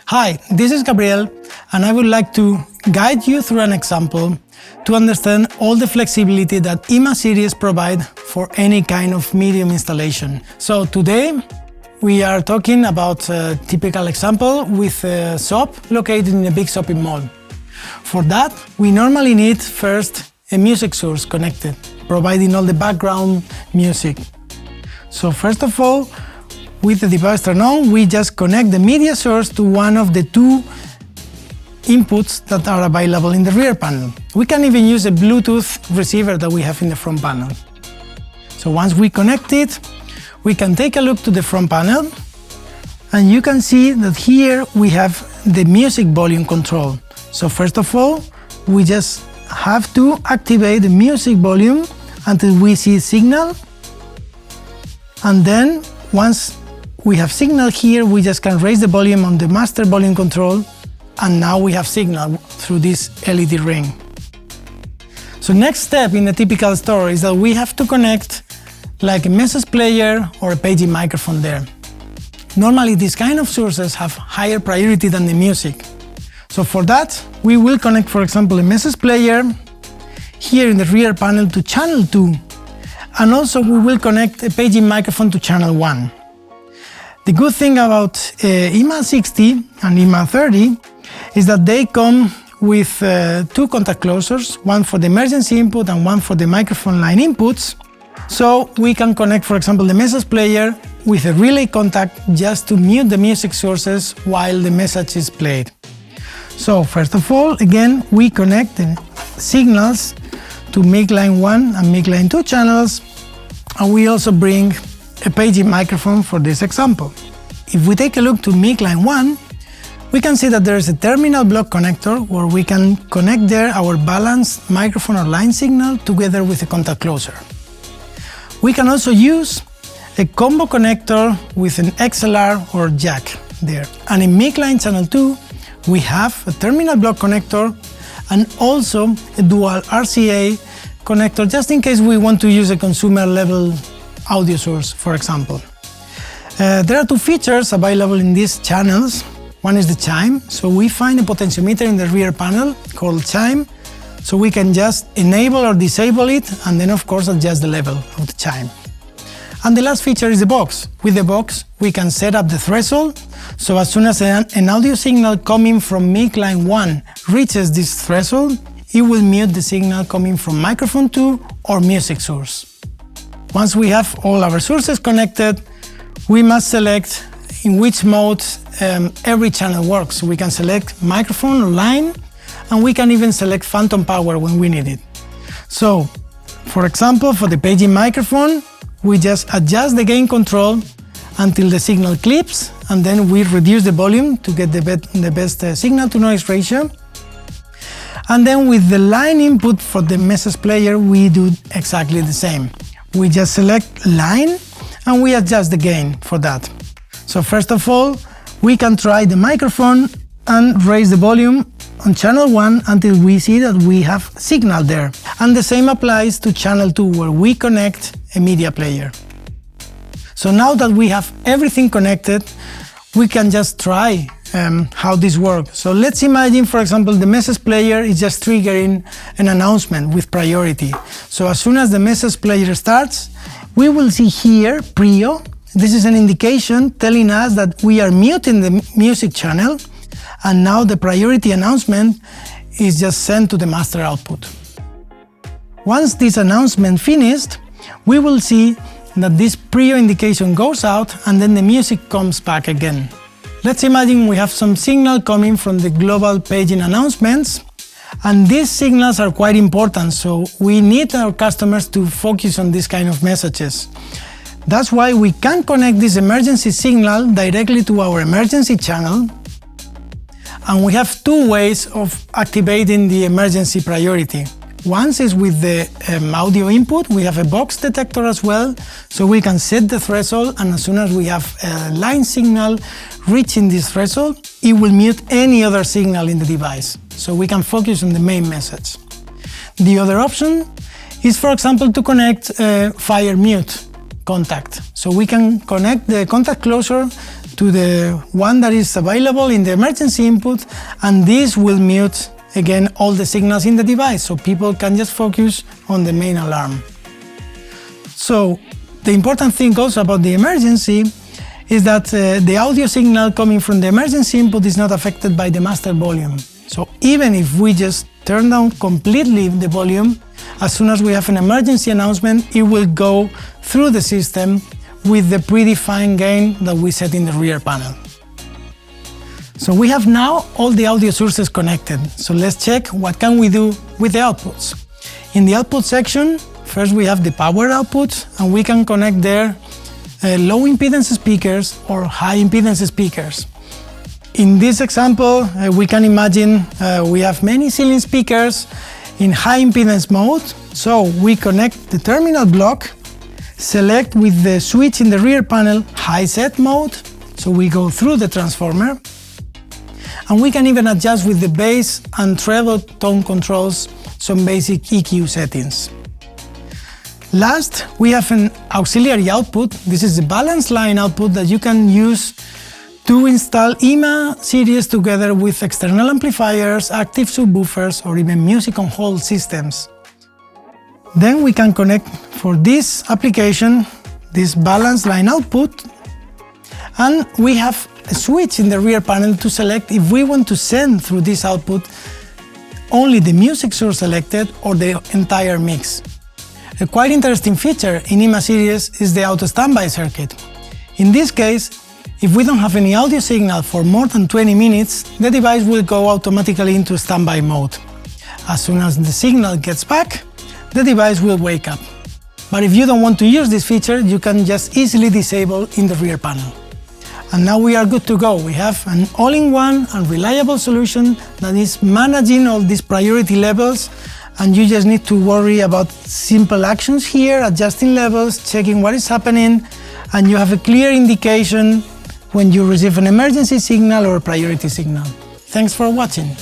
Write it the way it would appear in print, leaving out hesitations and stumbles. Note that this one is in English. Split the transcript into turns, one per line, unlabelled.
Hi, this is Gabriel, and I would like to guide you through an example to understand all the flexibility that IMA series provide for any kind of medium installation. So today we are talking about a typical example with a shop located in a big shopping mall. For that, we normally need first a music source connected, providing all the background music. So first of all, with the device turned on, we just connect the media source to one of the two inputs that are available in the rear panel. We can even use a Bluetooth receiver that we have in the front panel. So once we connect it, we can take a look to the front panel, and you can see that here we have the music volume control. So first of all, we just have to activate the music volume until we see signal, and then once we have signal here, we just can raise the volume on the master volume control, and now we have signal through this LED ring. So next step in a typical store is that we have to connect like a message player or a paging microphone there. Normally these kind of sources have higher priority than the music. So for that, we will connect, for example, a message player here in the rear panel to channel 2, and also we will connect a paging microphone to channel 1. The good thing about IMA 60 and IMA 30 is that they come with two contact closures, one for the emergency input and one for the microphone line inputs. So we can connect, for example, the message player with a relay contact just to mute the music sources while the message is played. So first of all, again, we connect the signals to mic line 1 and mic line 2 channels, and we also bring a paging microphone for this example. If we take a look to mic line 1, we can see that there is a terminal block connector where we can connect there our balanced microphone or line signal together with a contact closer. We can also use a combo connector with an XLR or jack there. And in mic line channel 2, we have a terminal block connector and also a dual RCA connector, just in case we want to use a consumer level audio source, for example. There are two features available in these channels. One is the chime, so we find a potentiometer in the rear panel called chime, so we can just enable or disable it, and then of course adjust the level of the chime. And the last feature is the box. With the box, we can set up the threshold, so as soon as an audio signal coming from mic line 1 reaches this threshold, it will mute the signal coming from microphone 2 or music source. Once we have all our sources connected, we must select in which mode every channel works. We can select microphone or line, and we can even select phantom power when we need it. So, for example, for the paging microphone, we just adjust the gain control until the signal clips, and then we reduce the volume to get the best signal to noise ratio. And then with the line input for the message player, we do exactly the same. We just select line and we adjust the gain for that. So first of all, we can try the microphone and raise the volume on channel 1 until we see that we have signal there. And the same applies to channel 2, where we connect a media player. So now that we have everything connected, we can just try how this works. So let's imagine, for example, the message player is just triggering an announcement with priority. So as soon as the message player starts, we will see here Prio. This is an indication telling us that we are muting the music channel, and now the priority announcement is just sent to the master output. Once this announcement finished, we will see that this Prio indication goes out and then the music comes back again. Let's imagine we have some signal coming from the global paging announcements, and these signals are quite important, so we need our customers to focus on this kind of messages. That's why we can connect this emergency signal directly to our emergency channel, and we have two ways of activating the emergency priority. One is with the audio input. We have a box detector as well, so we can set the threshold, and as soon as we have a line signal reaching this threshold, it will mute any other signal in the device, so we can focus on the main message. The other option is, for example, to connect a fire mute contact. So we can connect the contact closer to the one that is available in the emergency input, and this will mute again all the signals in the device, so people can just focus on the main alarm. So the important thing also about the emergency is that the audio signal coming from the emergency input is not affected by the master volume. So even if we just turn down completely the volume, as soon as we have an emergency announcement, it will go through the system with the predefined gain that we set in the rear panel. So we have now all the audio sources connected. So let's check what can we do with the outputs. In the output section, first we have the power output, and we can connect there low impedance speakers or high impedance speakers. In this example, we can imagine we have many ceiling speakers in high impedance mode. So we connect the terminal block, select with the switch in the rear panel high set mode, so we go through the transformer, and we can even adjust with the bass and treble tone controls some basic EQ settings. Last, we have an auxiliary output. This is the balance line output that you can use to install IMA series together with external amplifiers, active subwoofers, or even music on hold systems. Then we can connect for this application this balance line output, and we have a switch in the rear panel to select if we want to send through this output only the music source selected or the entire mix. A quite interesting feature in IMA series is the auto standby circuit. In this case, if we don't have any audio signal for more than 20 minutes, the device will go automatically into standby mode. As soon as the signal gets back, the device will wake up. But if you don't want to use this feature, you can just easily disable in the rear panel. And now we are good to go. We have an all-in-one and reliable solution that is managing all these priority levels, and you just need to worry about simple actions here, adjusting levels, checking what is happening, and you have a clear indication when you receive an emergency signal or a priority signal. Thanks for watching.